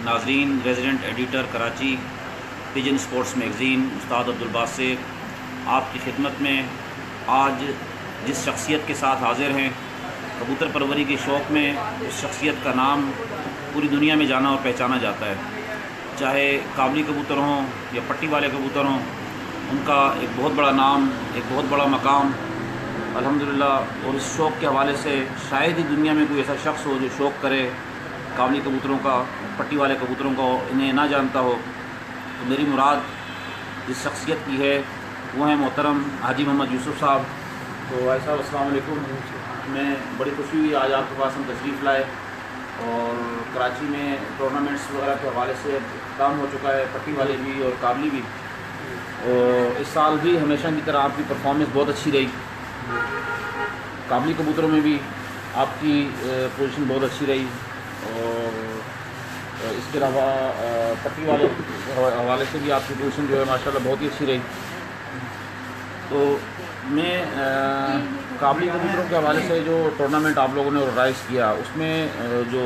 ناظرین، resident editor Karachi pigeon sports magazine استاد عبدالباسط آپ کی خدمت میں آج جس شخصیت کے ساتھ حاضر ہیں، کبوتر پروری کے شوق میں اس شخصیت کا نام پوری دنیا میں جانا اور پہچانا جاتا ہے، چاہے کابلی کبوتر ہوں یا پٹی والے کبوتر ہوں، ان کا ایک بہت بڑا نام، ایک بہت بڑا مقام الحمدللہ۔ اور اس شوق کے حوالے سے شاید ہی دنیا میں کوئی ایسا شخص ہو جو شوق کرے کابلی کبوتروں کا، پٹی والے کبوتروں کا، انہیں نہ جانتا ہو۔ تو میری مراد جس شخصیت کی ہے وہ ہیں محترم حاجی محمد یوسف صاحب۔ تو بھائی صاحب السلام علیکم، میں بڑی خوشی ہوئی آج آپ کے پاس ہم تشریف لائے، اور کراچی میں ٹورنامنٹس وغیرہ کے حوالے سے کام ہو چکا ہے، پٹی والے بھی اور کابلی بھی، اور اس سال بھی ہمیشہ کی طرح آپ کی پرفارمنس بہت اچھی رہی۔ کابلی کبوتروں میں بھی آپ کی پوزیشن بہت اچھی رہی، اور اس کے علاوہ پٹی والے حوالے سے بھی آپ کی پوزیشن جو ہے ماشاءاللہ بہت ہی اچھی رہی۔ تو میں کابلی کبوتروں کے حوالے سے جو ٹورنامنٹ آپ لوگوں نے آرگنائز کیا، اس میں جو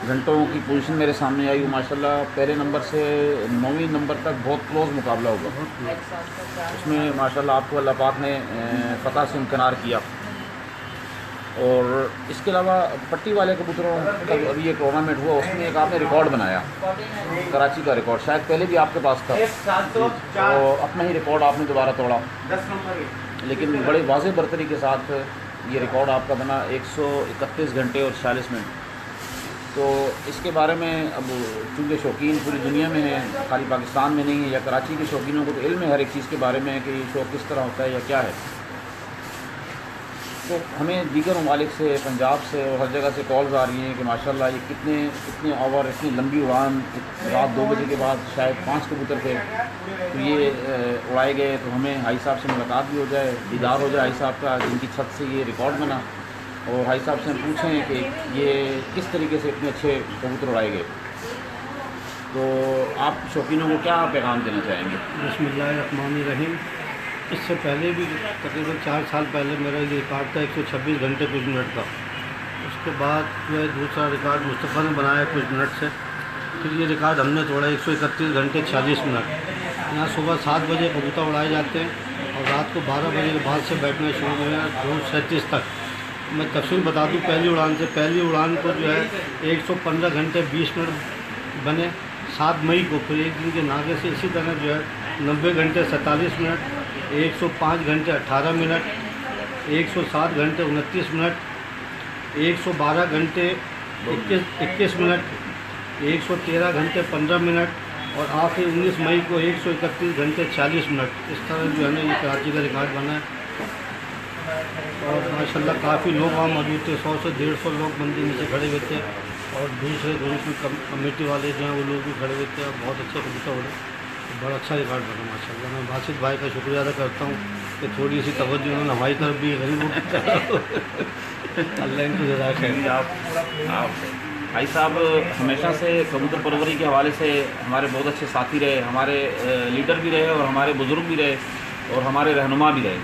گھنٹوں کی پوزیشن میرے سامنے آئی وہ ماشاءاللہ پہلے نمبر سے 9ویں نمبر تک بہت کلوز مقابلہ ہوگا۔ اس میں ماشاءاللہ آپ کو اللہ پاک نے فتح سے امکنار کیا۔ اور اس کے علاوہ پٹی والے کبوتروں کا ابھی یہ ٹورنامنٹ ہوا، اس میں ایک آپ نے ریکارڈ بنایا، کراچی کا ریکارڈ، شاید پہلے بھی آپ کے پاس تھا، تو اپنا ہی ریکارڈ آپ نے دوبارہ توڑا، لیکن بڑے واضح برتری کے ساتھ یہ ریکارڈ آپ کا بنا 131 گھنٹے اور 46 منٹ۔ تو اس کے بارے میں اب چونکہ شوقین پوری دنیا میں ہیں، خالی پاکستان میں نہیں ہے، یا کراچی کے شوقینوں کو تو علم ہے ہر ایک چیز کے بارے میں کہ یہ شوق کس طرح ہوتا ہے یا کیا ہے، تو ہمیں دیگر ممالک سے، پنجاب سے اور ہر جگہ سے کالز آ رہی ہیں کہ ماشاءاللہ یہ کتنے اوور، اتنی لمبی اڑان، رات 2 بجے کے بعد شاید 5 کبوتر تھے تو یہ اڑائے گئے، تو ہمیں حاجی صاحب سے ملاقات بھی ہو جائے، دیدار ہو جائے حاجی صاحب کا جن کی چھت سے یہ ریکارڈ بنا، اور حاجی صاحب سے ہم پوچھیں کہ یہ کس طریقے سے اتنے اچھے کبوتر اڑائے گئے۔ تو آپ شوقینوں کو کیا پیغام دینا چاہیں گے؟ بسم اللہ الرحمن الرحیم۔ اس سے پہلے بھی تقریباً 4 سال پہلے میرا یہ ریکارڈ تھا 126 گھنٹے کچھ منٹ کا۔ اس کے بعد جو ہے دوسرا ریکارڈ مصطفیٰ نے بنایا کچھ منٹ سے، پھر یہ ریکارڈ ہم نے توڑا 131 گھنٹے 46 منٹ۔ یہاں صبح 7 بجے کبوتر اڑائے جاتے ہیں اور رات کو 12 بجے کے بعد سے بیٹھنا شروع ہو گیا 2:37 تک۔ میں تفصیل بتا دوں پہلی اڑان سے، پہلی اڑان کو جو ہے 115 گھنٹے 20 منٹ بنے 7 مئی کو، پھر ایک دن کے ناگے سے اسی طرح جو ہے 90 گھنٹے 47 منٹ، 105 گھنٹے 18 منٹ، 107 گھنٹے 29 منٹ، 112 گھنٹے 21 منٹ، 113 گھنٹے 15 منٹ، اور آخری 19 مئی کو 131 گھنٹے 40 منٹ۔ اس طرح جو ہے نا یہ کراچی کا ریکارڈ بنا ہے، اور ماشاءاللہ کافی لوگ وہاں موجود تھے، 100 سے 150 لوگ بندے نیچے کھڑے ہوئے تھے، اور دوسرے کمیٹی والے جو ہیں وہ لوگ بھی کھڑے ہوئے تھے، اور بہت اچھے کبوتر اڑے، بڑا اچھا ریکارڈ بنا ماشاءاللہ۔ میں باسط بھائی کا شکریہ ادا کرتا ہوں کہ تھوڑی سی توجہ انہوں نے ہماری طرف بھی غریبوں کی طرف، اللہ ان کو جزائے خیر۔ آپ بھائی صاحب ہمیشہ سے کبوتر پروری کے حوالے سے ہمارے بہت اچھے ساتھی رہے، ہمارے لیڈر بھی رہے، اور ہمارے بزرگ بھی رہے، اور ہمارے رہنما بھی رہے،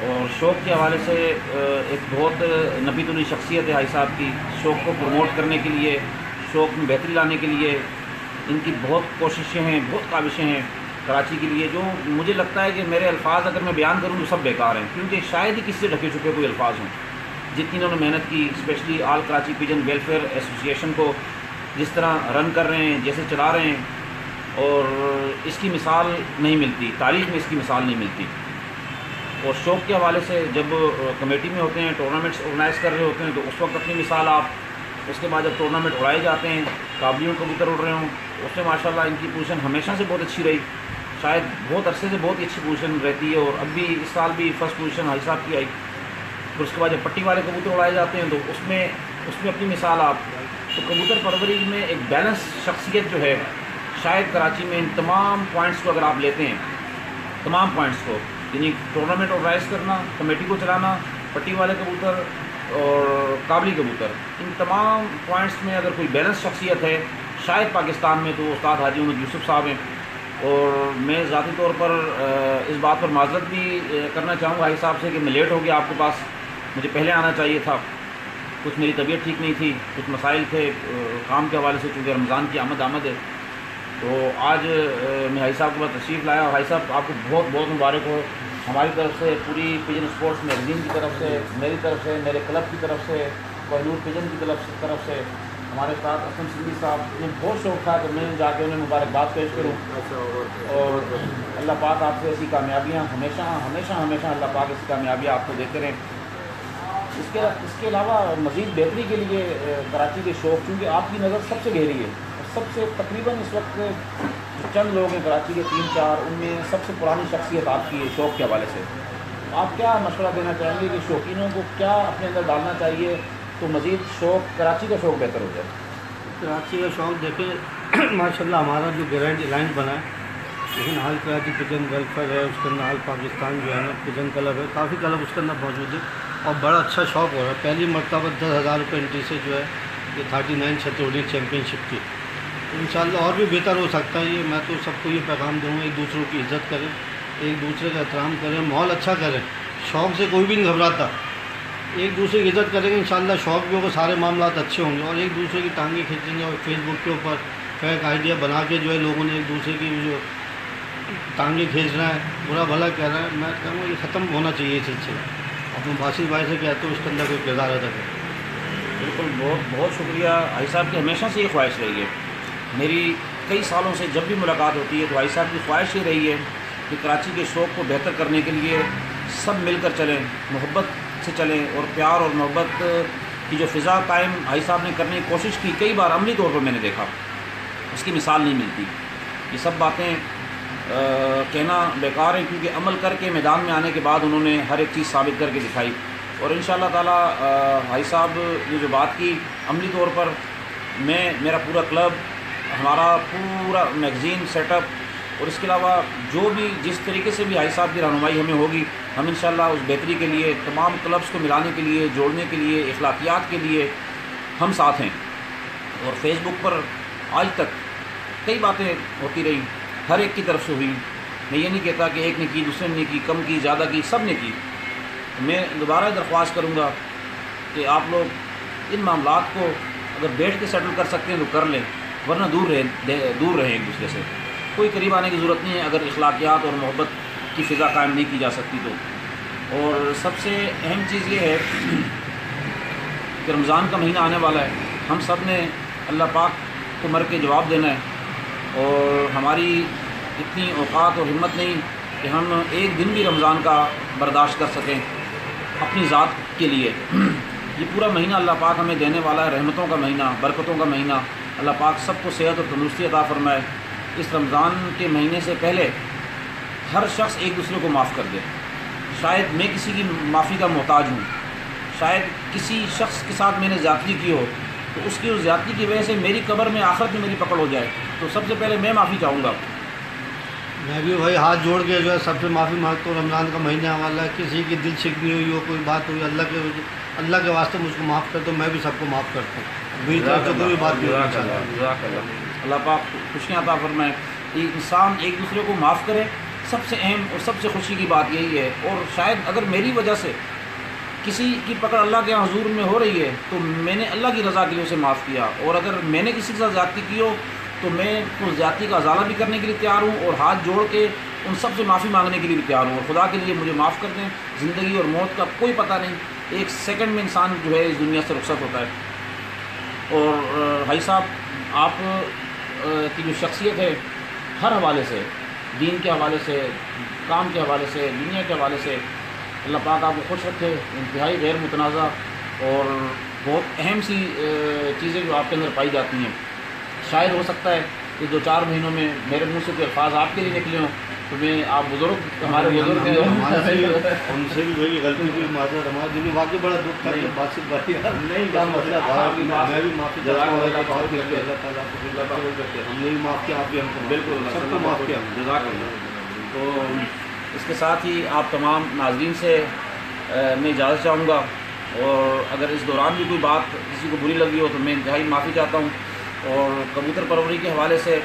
اور شوق کے حوالے سے ایک بہت نبی تنی شخصیت ہے حاجی صاحب کی۔ شوق کو پروموٹ کرنے کے لیے، شوق میں بہتری لانے کے لیے ان کی بہت کوششیں ہیں، بہت کاوشیں ہیں کراچی کے لیے، جو مجھے لگتا ہے کہ میرے الفاظ اگر میں بیان کروں تو سب بیکار ہیں، کیونکہ شاید ہی کسی سے ڈھکے چھپے کوئی الفاظ ہوں۔ جتنی انہوں نے محنت کی، اسپیشلی آل کراچی پجن ویلفیئر ایسوسیشن کو جس طرح رن کر رہے ہیں، جیسے چلا رہے ہیں، اور اس کی مثال نہیں ملتی، تاریخ میں اس کی مثال نہیں ملتی۔ اور شوق کے حوالے سے جب کمیٹی میں ہوتے ہیں، ٹورنامنٹس آرگنائز کر رہے ہوتے ہیں، تو اس وقت اپنی مثال آپ، اس کے بعد جب ٹورنامنٹ اڑائے جاتے ہیں، کابلیوں کبوتر اڑ رہے ہوں، اس میں ماشاءاللہ ان کی پوزیشن ہمیشہ سے بہت اچھی رہی، شاید بہت عرصے سے بہت ہی اچھی پوزیشن رہتی ہے، اور اب بھی اس سال بھی فرسٹ پوزیشن حاجی صاحب کی آئی۔ پھر اس کے بعد جب پٹی والے کبوتر اڑائے جاتے ہیں تو اس میں اپنی مثال آپ، تو کبوتر پروری میں ایک بیلنس شخصیت جو ہے شاید کراچی میں ان تمام پوائنٹس کو اگر آپ لیتے ہیں، تمام پوائنٹس کو، یعنی ٹورنامنٹ آرگنائز کرنا، کمیٹی کو چلانا، پٹی والے کبوتر اور قابلی کبوتر، ان تمام پوائنٹس میں اگر کوئی بیلنس شخصیت ہے شاید پاکستان میں تو استاد حاجی محمد یوسف صاحب ہیں۔ اور میں ذاتی طور پر اس بات پر معذرت بھی کرنا چاہوں گا حاجی صاحب سے کہ میں لیٹ ہو گیا آپ کے پاس، مجھے پہلے آنا چاہیے تھا، کچھ میری طبیعت ٹھیک نہیں تھی، کچھ مسائل تھے کام کے حوالے سے، چونکہ رمضان کی آمد ہے، تو آج میں بھائی صاحب کے پاس تشریف لایا. اور بھائی صاحب آپ کو بہت بہت مبارک ہو ہماری طرف سے، پوری پجن اسپورٹس میگزین کی طرف سے، میری طرف سے، میرے کلب کی طرف سے، کوہنور پجن کی طرف سے. ہمارے ساتھ اسلم سندھی صاحب نے بہت شوق تھا کہ میں جا کے انہیں مبارکباد پیش کروں، اور اللہ پاک آپ سے ایسی کامیابیاں ہمیشہ ہمیشہ ہمیشہ اللہ پاک ایسی کامیابیاں آپ کو دیتے رہیں. اس کے علاوہ مزید بہتری کے لیے کراچی کے شوق، چونکہ آپ کی نظر سب سے گہری ہے، سب سے تقریباً اس وقت چند لوگ ہیں کراچی کے 3-4، ان میں سب سے پرانی شخصیت آپ کی ہے شوق کے حوالے سے. آپ کیا مشورہ دینا چاہیں گے کہ شوقینوں کو کیا اپنے اندر ڈالنا چاہیے تو مزید شوق، کراچی کا شوق بہتر ہو جائے؟ کراچی کا شوق دیکھیں ماشاء اللہ ہمارا جو گرینڈ الائنس بنا ہے، لیکن حال کراچی پجن ویلفیئر ہے، اس کے اندر حال پاکستان جو ہے نا پجن کلب ہے، کافی کلب اس کے اندر موجود ہے اور بڑا اچھا شوق ہو رہا ہے. پہلی مرتبہ 10,000 روپے انٹری سے جو ہے یہ 39 چھترودی چیمپئن شپ کی. انشاءاللہ اور بھی بہتر ہو سکتا ہے. یہ میں تو سب کو یہ پیغام دوں گا، ایک دوسروں کی عزت کریں، ایک دوسرے کا احترام کریں، ماحول اچھا کریں. شوق سے کوئی بھی نہیں گھبراتا، ایک دوسرے کی عزت کریں گے انشاءاللہ شوق بھی ہوگا، سارے معاملات اچھے ہوں گے. اور ایک دوسرے کی ٹانگیں کھینچیں گے اور فیس بک کے اوپر فیک آئیڈیا بنا کے جو ہے لوگوں نے ایک دوسرے کی جو ٹانگیں کھینچ رہا ہے، برا بھلا کہہ رہا ہے، میں کہوں گا یہ ختم ہونا چاہیے یہ سلسلہ. اپنے باسط بھائی سے کہتے ہو اس کے اندر کوئی کردار ادا کرے. بالکل، بہت بہت شکریہ بھائی صاحب کی. ہمیشہ سے یہ خواہش رہی ہے میری، کئی سالوں سے جب بھی ملاقات ہوتی ہے تو بھائی صاحب کی خواہش یہ رہی ہے کہ کراچی کے شوق کو بہتر کرنے کے لیے سب مل کر چلیں، محبت سے چلیں، اور پیار اور محبت کی جو فضا قائم بھائی صاحب نے کرنے کی کوشش کی، کئی بار عملی طور پر میں نے دیکھا، اس کی مثال نہیں ملتی. یہ سب باتیں کہنا بیکار ہے، کیونکہ عمل کر کے میدان میں آنے کے بعد انہوں نے ہر ایک چیز ثابت کر کے دکھائی. اور انشاءاللہ تعالی بھائی صاحب نے جو بات کی عملی طور پر، میرا پورا کلب، ہمارا پورا میگزین سیٹ اپ، اور اس کے علاوہ جو بھی جس طریقے سے بھی بھائی صاحب کی رہنمائی ہمیں ہوگی، ہم انشاءاللہ اس بہتری کے لیے، تمام کلبس کو ملانے کے لیے، جوڑنے کے لیے، اخلاقیات کے لیے ہم ساتھ ہیں. اور فیس بک پر آج تک کئی باتیں ہوتی رہیں، ہر ایک کی طرف سے ہوئی. میں یہ نہیں کہتا کہ ایک نے کی، دوسرے نے کی، کم کی، زیادہ کی، سب نے کی. میں دوبارہ درخواست کروں گا کہ آپ لوگ ان معاملات کو اگر بیٹھ کے سیٹل کر سکتے ہیں تو کر لیں، ورنہ دور رہیں ایک دوسرے سے. کوئی قریب آنے کی ضرورت نہیں ہے اگر اخلاقیات اور محبت کی فضا قائم نہیں کی جا سکتی تو. اور سب سے اہم چیز یہ ہے کہ رمضان کا مہینہ آنے والا ہے، ہم سب نے اللہ پاک کو مر کے جواب دینا ہے، اور ہماری اتنی اوقات اور ہمت نہیں کہ ہم ایک دن بھی رمضان کا برداشت کر سکیں اپنی ذات کے لیے. یہ پورا مہینہ اللہ پاک ہمیں دینے والا ہے، رحمتوں کا مہینہ، برکتوں کا مہینہ. اللہ پاک سب کو صحت اور تندرستی عطا فرمائے. اس رمضان کے مہینے سے پہلے ہر شخص ایک دوسرے کو معاف کر دے. شاید میں کسی کی معافی کا محتاج ہوں، شاید کسی شخص کے ساتھ میں نے زیادتی کی ہو، تو اس کی اس زیادتی کی وجہ سے میری قبر میں آخرت میں میری پکڑ ہو جائے، تو سب سے پہلے میں معافی چاہوں گا. میں بھی بھائی ہاتھ جوڑ کے جو ہے سب سے معافی مانگتا ہوں. رمضان کا مہینہ والا ہے، کسی کی دل شکنی ہوئی ہو، کوئی بات ہوئی، اللہ کے واسطے مجھ کو معاف کر دو. میں بھی سب کو معاف کرتا ہوں، میری طرف سے کوئی بات نہیں. اللہ پاک خوشیاں عطا فرمائے. ایک انسان ایک دوسرے کو معاف کرے، سب سے اہم اور سب سے خوشی کی بات یہی ہے. اور شاید اگر میری وجہ سے کسی کی پکڑ اللہ کے حضور میں ہو رہی ہے تو میں نے اللہ کی رضا کے لیے اسے معاف کیا، اور اگر میں نے کسی کے ساتھ زیادتی کی ہو تو میں اس زیادتی کا ازالہ بھی کرنے کے لیے تیار ہوں، اور ہاتھ جوڑ کے ان سب سے معافی مانگنے کے لیے بھی تیار ہوں. اور خدا کے لیے مجھے معاف کر دیں. زندگی اور موت کا کوئی پتہ نہیں، ایک سیکنڈ میں انسان جو ہے اس دنیا سے رخصت ہوتا ہے. اور بھائی صاحب آپ کی جو شخصیت ہے ہر حوالے سے، دین کے حوالے سے، کام کے حوالے سے، دنیا کے حوالے سے، اللہ پاک آپ کو خوش رکھے. انتہائی غیر متنازع اور بہت اہم سی چیزیں جو آپ کے اندر پائی جاتی ہیں. شاید ہو سکتا ہے کہ 2-4 مہینوں میں میرے منہ سے کوئی الفاظ آپ کے لیے نکلے ہوں، تو میں آپ بزرگ، ہمارے بزرگ ہیں، ان سے بھی وہی غلطی کی معذرت. ہمارے دل میں واقعی بڑا دکھ تھا کہ باسط بھائی نہیں کیا مسئلہ تھا. میں بھی معافی چاہتا ہوں، اللہ تعالیٰ ہم نے بھی معاف کیا، آپ بھی ہم کو بالکل سب کو معاف کیا. جزاک اللہ. تو اس کے ساتھ ہی آپ تمام ناظرین سے میں اجازت چاہوں گا، اور اگر اس دوران بھی کوئی بات کسی کو بری لگی ہو تو میں انتہائی معافی چاہتا ہوں. اور کبوتر پروری کے حوالے سے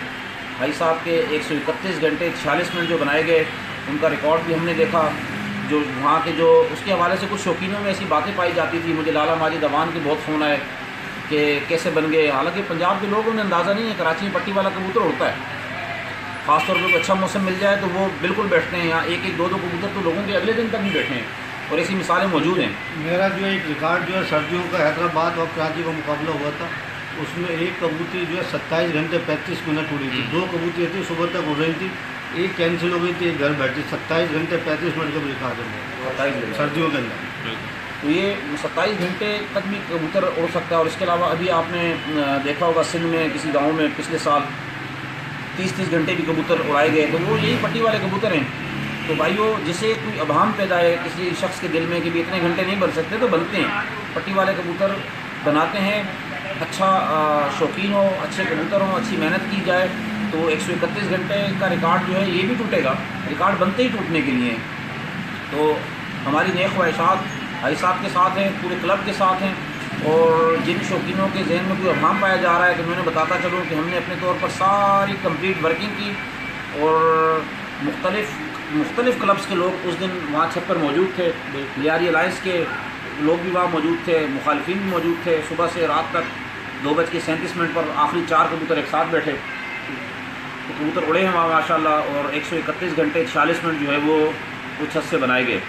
بھائی صاحب کے 131 گھنٹے 46 منٹ جو بنائے گئے، ان کا ریکارڈ بھی ہم نے دیکھا. جو وہاں کے جو اس کے حوالے سے کچھ شوقینوں میں ایسی باتیں پائی جاتی تھی. مجھے لالا ماجد اوان کے بہت فون آئے کہ کیسے بن گئے. حالانکہ پنجاب کے لوگوں نے اندازہ نہیں ہے, کراچی میں پٹی والا کبوتر ہوتا ہے, خاص طور پہ اچھا موسم مل جائے تو وہ بالکل بیٹھتے ہیں. یہاں ایک ایک دو کبوتر تو لوگوں کے اگلے دن تک بھی بیٹھے ہیں, اور ایسی مثالیں موجود ہیں. میرا جو ایک ریکارڈ جو ہے سردیوں کا حیدرآباد اور کراچی کا مقابلہ ہوا تھا, اس میں ایک کبوتری جو ہے 27 گھنٹے 35 منٹ اڑی تھی. 2 کبوتریاں تھیں صبح تک اڑ رہی تھی, ایک کینسل ہو گئی تھی, ایک گھر بیٹھی. 27 گھنٹے 35 منٹ کا بھی ریکارڈ ہے سردیوں کے اندر. تو یہ 27 گھنٹے تک بھی کبوتر اڑ سکتا ہے. اور اس کے علاوہ ابھی آپ نے دیکھا ہوگا سندھ میں کسی گاؤں میں پچھلے سال 30 گھنٹے بھی کبوتر اڑائے گئے, تو وہ یہی پٹی والے کبوتر ہیں. تو بھائیو, جسے کوئی ابہام پیدا ہے کسی شخص کے دل میں کہ بھی اتنے گھنٹے نہیں بن سکتے, تو بنتے ہیں. پٹی والے کبوتر بناتے ہیں. اچھا شوقین ہو, اچھے کبوتر ہوں, اچھی محنت کی جائے تو 131 گھنٹے کا ریکارڈ جو ہے یہ بھی ٹوٹے گا. ریکارڈ بنتے ہی ٹوٹنے کے لیے. تو ہماری نیک خواہشات بھائی صاحب کے ساتھ ہیں, پورے کلب کے ساتھ ہیں. اور جن شوقینوں کے ذہن میں کوئی ابہام پایا جا رہا ہے, تو میں نے بتاتا چلوں کہ ہم نے اپنے طور پر ساری کمپلیٹ ورکنگ کی, اور مختلف کلبس کے لوگ اس دن وہاں چھت پر موجود تھے. لیاری الائنس کے لوگ بھی وہاں موجود تھے, مخالفین بھی موجود تھے. صبح سے رات تک 2:37 پر آخری 4 کبوتر ایک ساتھ بیٹھے, تو کبوتر اڑے ہیں وہاں ماشاء اللہ. اور 131 گھنٹے 46 منٹ جو ہے وہ چھت سے بنائے گئے.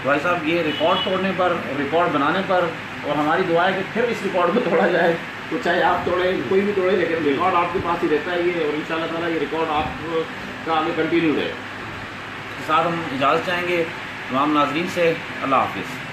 بھائی صاحب, یہ ریکارڈ توڑنے پر, ریکارڈ بنانے پر, اور ہماری دعا ہے کہ پھر اس ریکارڈ کو توڑا جائے. تو چاہے آپ توڑیں, کوئی بھی توڑے, لیکن ریکارڈ آپ کے پاس ہی رہتا ہے یہ, اور انشاءاللہ تعالیٰ یہ ریکارڈ آپ کا آگے کنٹینیو رہے. اس کے ساتھ ہم اجازت چاہیں گے تمام ناظرین سے. اللہ حافظ.